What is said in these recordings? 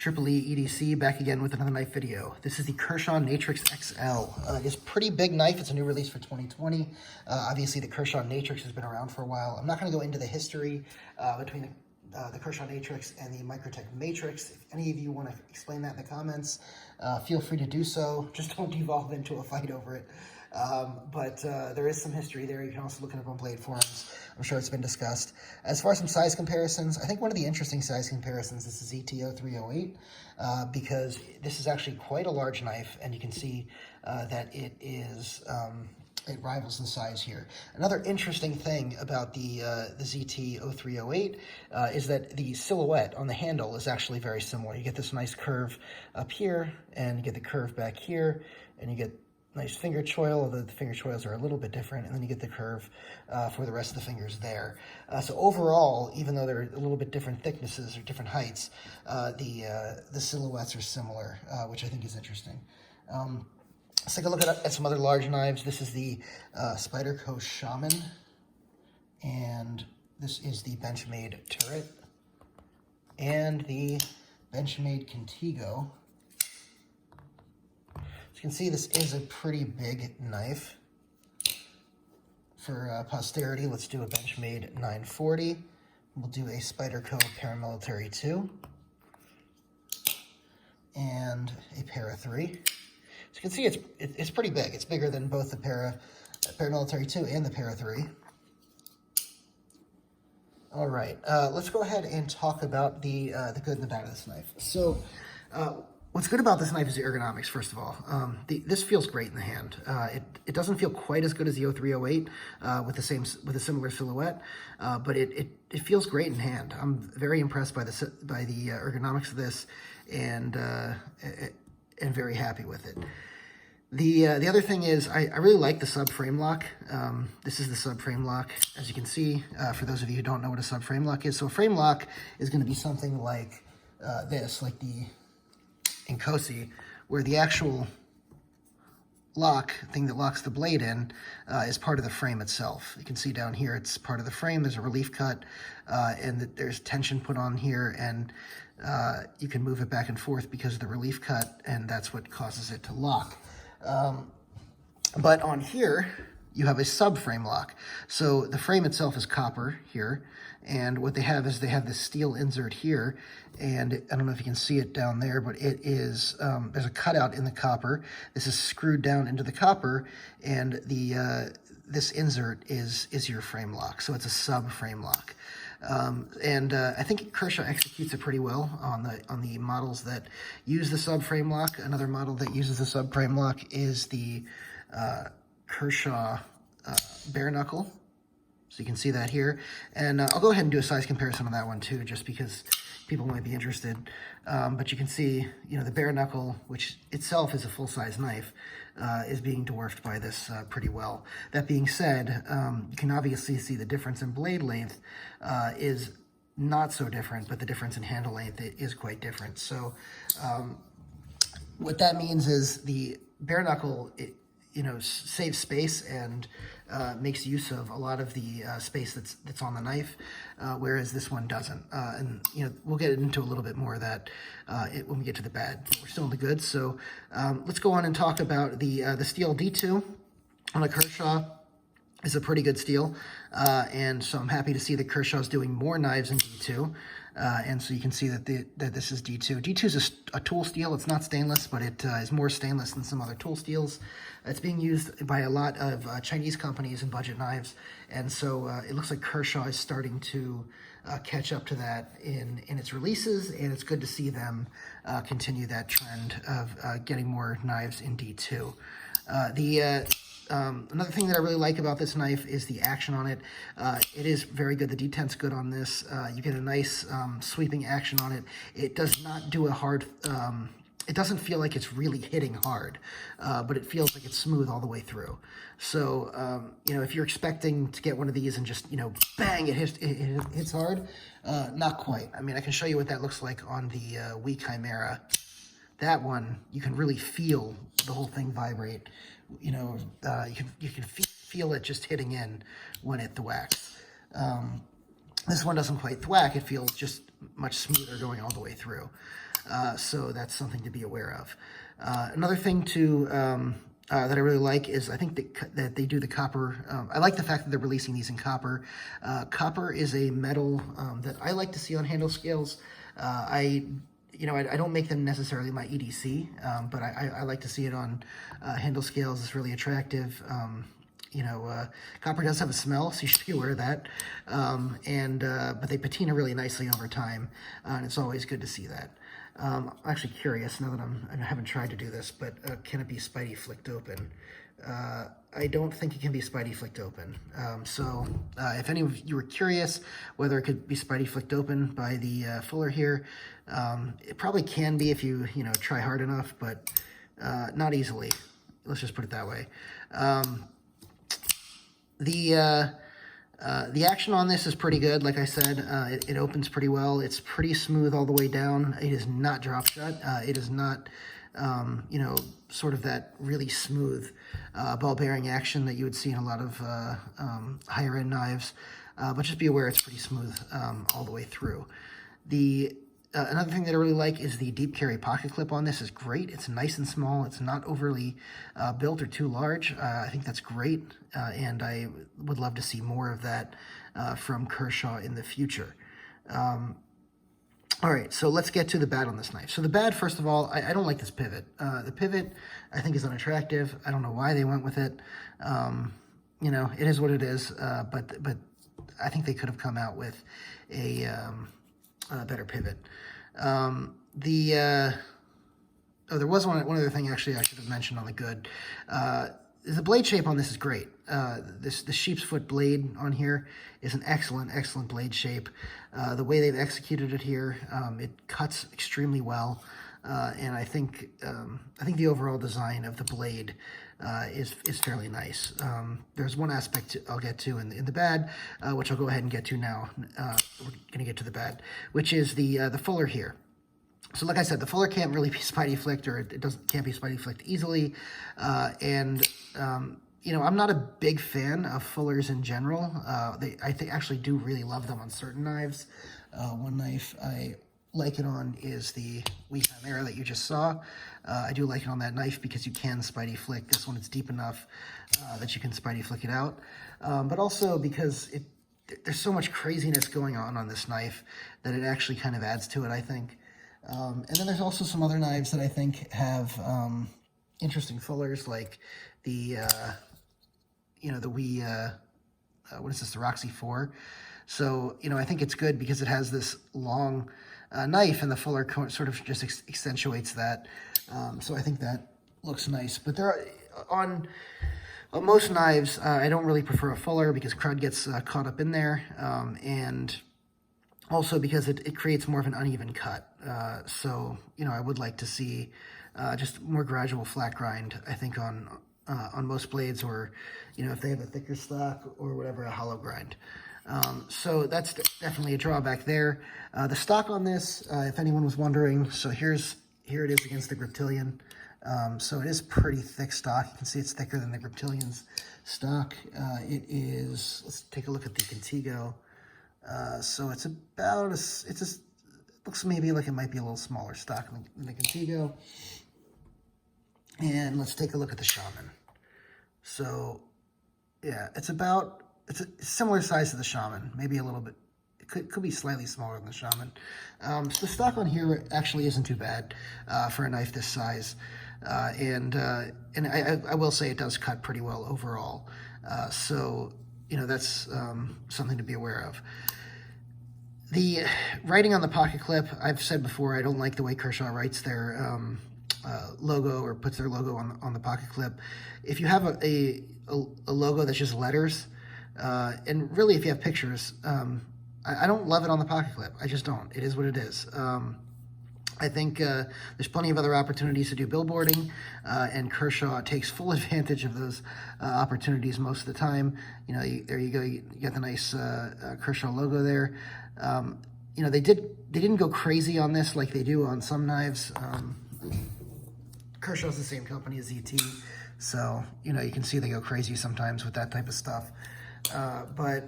Triple E EDC back again with another knife video. This is the Kershaw Natrix XL. It's a pretty big knife. It's a new release for 2020. Obviously, the Kershaw Natrix has been around for a while. I'm not going to go into the history between the Kershaw Natrix and the Microtech Matrix. If any of you want to explain that in the comments, feel free to do so. Just don't devolve into a fight over it. But there is some history there. You can also look it up on Blade forums. I'm sure it's been discussed. As far as some size comparisons, I think one of the interesting size comparisons is the ZT-0308 because this is actually quite a large knife, and you can see that it is it rivals in size here. Another interesting thing about the ZT-0308 is that the silhouette on the handle is actually very similar. You get this nice curve up here, and you get the curve back here, and you get nice finger choil, although the finger choils are a little bit different, and then you get the curve for the rest of the fingers there. So overall, even though they're a little bit different thicknesses or different heights, the silhouettes are similar, which I think is interesting. Let's take a look at some other large knives. This is the Spyderco Shaman, and this is the Benchmade Turret, and the Benchmade Contigo. As you can see, this is a pretty big knife. For posterity, let's do a Benchmade 940. We'll do a Spyderco Paramilitary 2 and a Para 3. As you can see, it's pretty big. It's bigger than both the Paramilitary 2 and the Para 3. All right, let's go ahead and talk about the good and the bad of this knife. So, what's good about this knife is the ergonomics, first of all. This feels great in the hand. It doesn't feel quite as good as the 0308 with a similar silhouette, but it feels great in hand. I'm very impressed by the ergonomics of this, and very happy with it. The other thing is I really like the subframe lock. This is the subframe lock, as you can see, for those of you who don't know what a subframe lock is. So a frame lock is going to be something like this, like the Inkosi, where the actual lock thing that locks the blade in is part of the frame itself. You can see down here it's part of the frame. There's a relief cut, and there's tension put on here, and you can move it back and forth because of the relief cut, and that's what causes it to lock. But on here, you have a subframe lock. So the frame itself is copper here, and what they have is they have this steel insert here, and I don't know if you can see it down there, but it is, there's a cutout in the copper. This is screwed down into the copper, and this insert is your frame lock, so it's a subframe lock. I think Kershaw executes it pretty well on the models that use the subframe lock. Another model that uses the subframe lock is the Kershaw Bareknuckle. So you can see that here. And I'll go ahead and do a size comparison on that one too, just because people might be interested. But you can see, you know, the Bareknuckle, which itself is a full-size knife, is being dwarfed by this pretty well. That being said, you can obviously see the difference in blade length is not so different, but the difference in handle length is quite different. So what that means is the Bareknuckle, you know, saves space and makes use of a lot of the space that's on the knife, whereas this one doesn't. And you know, we'll get into a little bit more of that when we get to the bad. We're still in the good, so let's go on and talk about the steel D2 on a Kershaw. Is a pretty good steel, and so I'm happy to see that Kershaw's doing more knives in D2. And so you can see that this is D2. D2 is a tool steel. It's not stainless, but it is more stainless than some other tool steels. It's being used by a lot of Chinese companies and budget knives, and so it looks like Kershaw is starting to catch up to that in its releases, and it's good to see them continue that trend of getting more knives in D2. Another thing that I really like about this knife is the action on it. It is very good. The detent's good on this. You get a nice sweeping action on it. It does not do a hard, it doesn't feel like it's really hitting hard, but it feels like it's smooth all the way through. So, you know, if you're expecting to get one of these and just, you know, bang, it hits hard, not quite. I mean, I can show you what that looks like on the Wii Chimera. That one, you can really feel the whole thing vibrate. You know, you can feel it just hitting in when it thwacks. This one doesn't quite thwack. It feels just much smoother going all the way through. So that's something to be aware of. Another thing that I really like is I think that they do the copper. I like the fact that they're releasing these in copper. Copper is a metal that I like to see on handle scales. I don't make them necessarily my EDC, but I like to see it on handle scales. It's really attractive. Copper does have a smell, so you should be aware of that. But they patina really nicely over time, and it's always good to see that. I'm actually curious now that I haven't tried to do this, but can it be Spidey flicked open? I don't think it can be Spidey flicked open. So if any of you were curious whether it could be Spidey flicked open by the fuller here, it probably can be if you try hard enough, but not easily. Let's just put it that way. The action on this is pretty good. Like I said, it opens pretty well. It's pretty smooth all the way down. It is not drop shut. It is not, sort of that really smooth ball bearing action that you would see in a lot of higher end knives. But just be aware it's pretty smooth all the way through. Another thing that I really like is the deep carry pocket clip on this is great. It's nice and small. It's not overly built or too large. I think that's great, and I would love to see more of that from Kershaw in the future. All right, so let's get to the bad on this knife. So the bad, first of all, I don't like this pivot. The pivot, I think, is unattractive. I don't know why they went with it. It is what it is, but I think they could have come out with a better pivot. There was one other thing actually I should have mentioned on the good. The blade shape on this is great. The sheep's foot blade on here is an excellent blade shape. The way they've executed it here, it cuts extremely well, and I think the overall design of the blade is fairly nice. There's one aspect I'll get to in the bad, which I'll go ahead and get to now. We're gonna get to the bad, which is the fuller here. So like I said, the fuller can't really be Spidey flicked, or can't be Spidey flicked easily. I'm not a big fan of fullers in general. I actually do really love them on certain knives. One knife I like it on is the Wii Chimera that you just saw. I do like it on that knife because you can Spidey flick. This one is deep enough that you can Spidey flick it out. But also because there's so much craziness going on this knife that it actually kind of adds to it, I think. And then there's also some other knives that I think have interesting fullers, like the Wii, what is this, the Roxy 4. So, I think it's good because it has this long knife, and the fuller sort of just accentuates that. So I think that looks nice. But on most knives, I don't really prefer a fuller because crud gets caught up in there, and also because it creates more of an uneven cut. So, I would like to see just more gradual flat grind, I think, on most blades, or, if they have a thicker stock or whatever, a hollow grind. So that's definitely a drawback there. The stock on this, if anyone was wondering, so here it is against the Griptilian. So it is pretty thick stock. You can see it's thicker than the Griptilian's stock. It is, let's take a look at the Contigo. So it's about, it looks maybe like it might be a little smaller stock than the Contigo. And let's take a look at the Shaman. So yeah, it's a similar size to the Shaman, maybe a little bit. It could be slightly smaller than the Shaman. So the stock on here actually isn't too bad for a knife this size, and I will say it does cut pretty well overall. So that's something to be aware of. The writing on the pocket clip, I've said before, I don't like the way Kershaw writes their logo or puts their logo on the pocket clip. If you have a logo that's just letters, and really if you have pictures, I don't love it on the pocket clip. I just don't. It is what it is. I think there's plenty of other opportunities to do billboarding, and Kershaw takes full advantage of those opportunities most of the time. There you go. You get the nice Kershaw logo there. They didn't go crazy on this like they do on some knives. Kershaw's the same company as ZT, so you can see they go crazy sometimes with that type of stuff. But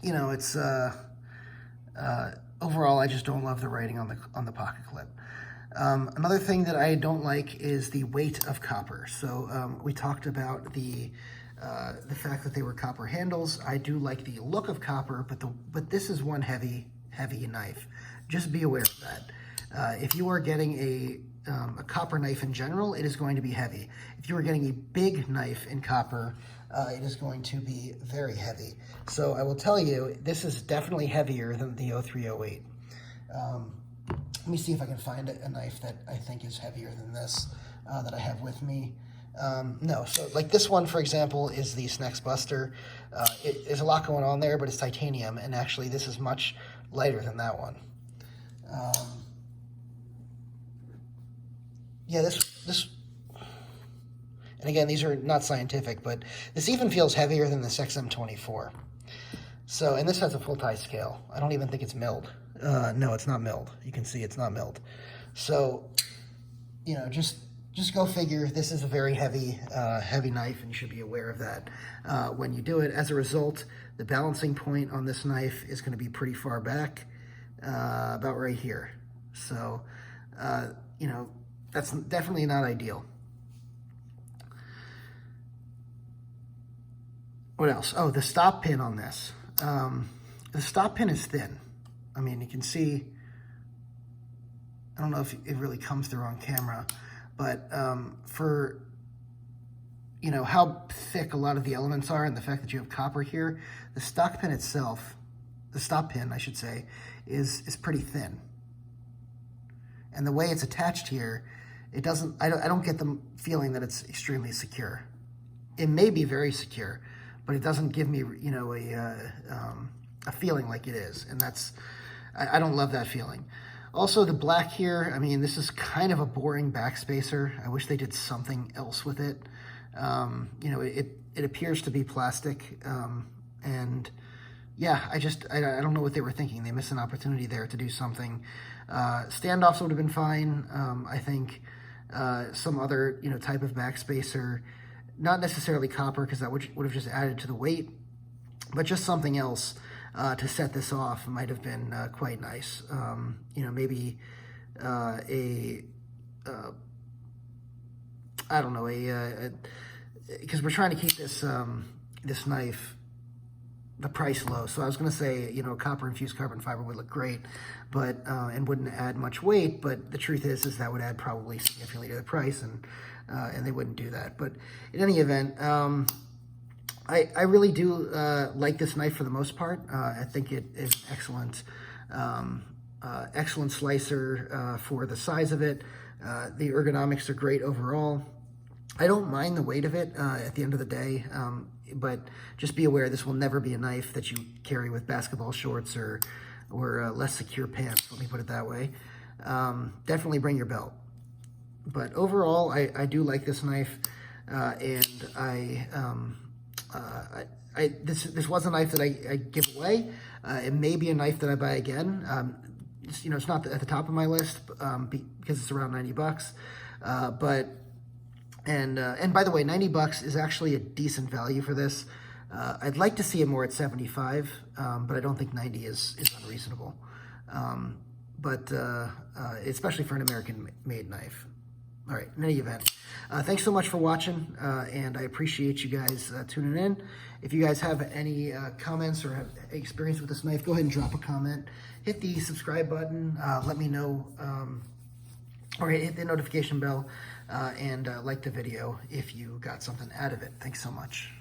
it's overall, I just don't love the writing on the pocket clip. Another thing that I don't like is the weight of copper. So we talked about the fact that they were copper handles. I do like the look of copper, but this is one heavy knife. Just be aware of that. If you are getting a copper knife in general, it is going to be heavy. If you are getting a big knife in copper, it is going to be very heavy. So I will tell you, this is definitely heavier than the 0308. Let me see if I can find a knife that I think is heavier than this that I have with me. No, so like this one, for example, is the Snex Buster. There's a lot going on there, but it's titanium, and actually this is much lighter than that one. Yeah, this, and again, these are not scientific, but this even feels heavier than this XM24. So, and this has a full tie scale. I don't even think it's milled. No, it's not milled. You can see it's not milled. So, you know, just go figure. This is a very heavy knife, and you should be aware of that when you do it. As a result, the balancing point on this knife is going to be pretty far back, about right here. So, you know, that's definitely not ideal. What else? Oh, the stop pin on this. The stop pin is thin. I mean, you can see, I don't know if it really comes through on camera, but for, you know, how thick a lot of the elements are and the fact that you have copper here, the stock pin itself, the stop pin, I should say, is pretty thin. And the way it's attached here, it doesn't, I don't get the feeling that it's extremely secure. It may be very secure, but it doesn't give me, you know, a feeling like it is, and that's, I don't love that feeling. Also, the black here, I mean, this is kind of a boring backspacer. I wish they did something else with it. You know, it appears to be plastic, and yeah, I don't know what they were thinking. They missed an opportunity there to do something. Standoffs would have been fine. I think some other, you know, type of backspacer, not necessarily copper, because that would have just added to the weight, but just something else to set this off might have been quite nice. You know, maybe I don't know, because we're trying to keep this this knife, the price low. So I was going to say, you know, copper infused carbon fiber would look great, but and wouldn't add much weight. But the truth is that would add probably significantly to the price, and they wouldn't do that. But in any event, I really do like this knife for the most part. I think it is excellent, excellent slicer for the size of it. The ergonomics are great overall. I don't mind the weight of it at the end of the day, but just be aware this will never be a knife that you carry with basketball shorts or less secure pants, let me put it that way. Definitely bring your belt. But overall, I do like this knife, and this was a knife that I give away. It may be a knife that I buy again. You know, it's not at the top of my list because it's around $90. And by the way, $90 is actually a decent value for this. I'd like to see it more at 75, but I don't think 90 is unreasonable. But especially for an American-made knife. All right, in any event, thanks so much for watching, and I appreciate you guys tuning in. If you guys have any comments or have experience with this knife, go ahead and drop a comment. Hit the subscribe button, let me know, or hit the notification bell, and like the video if you got something out of it. Thanks so much.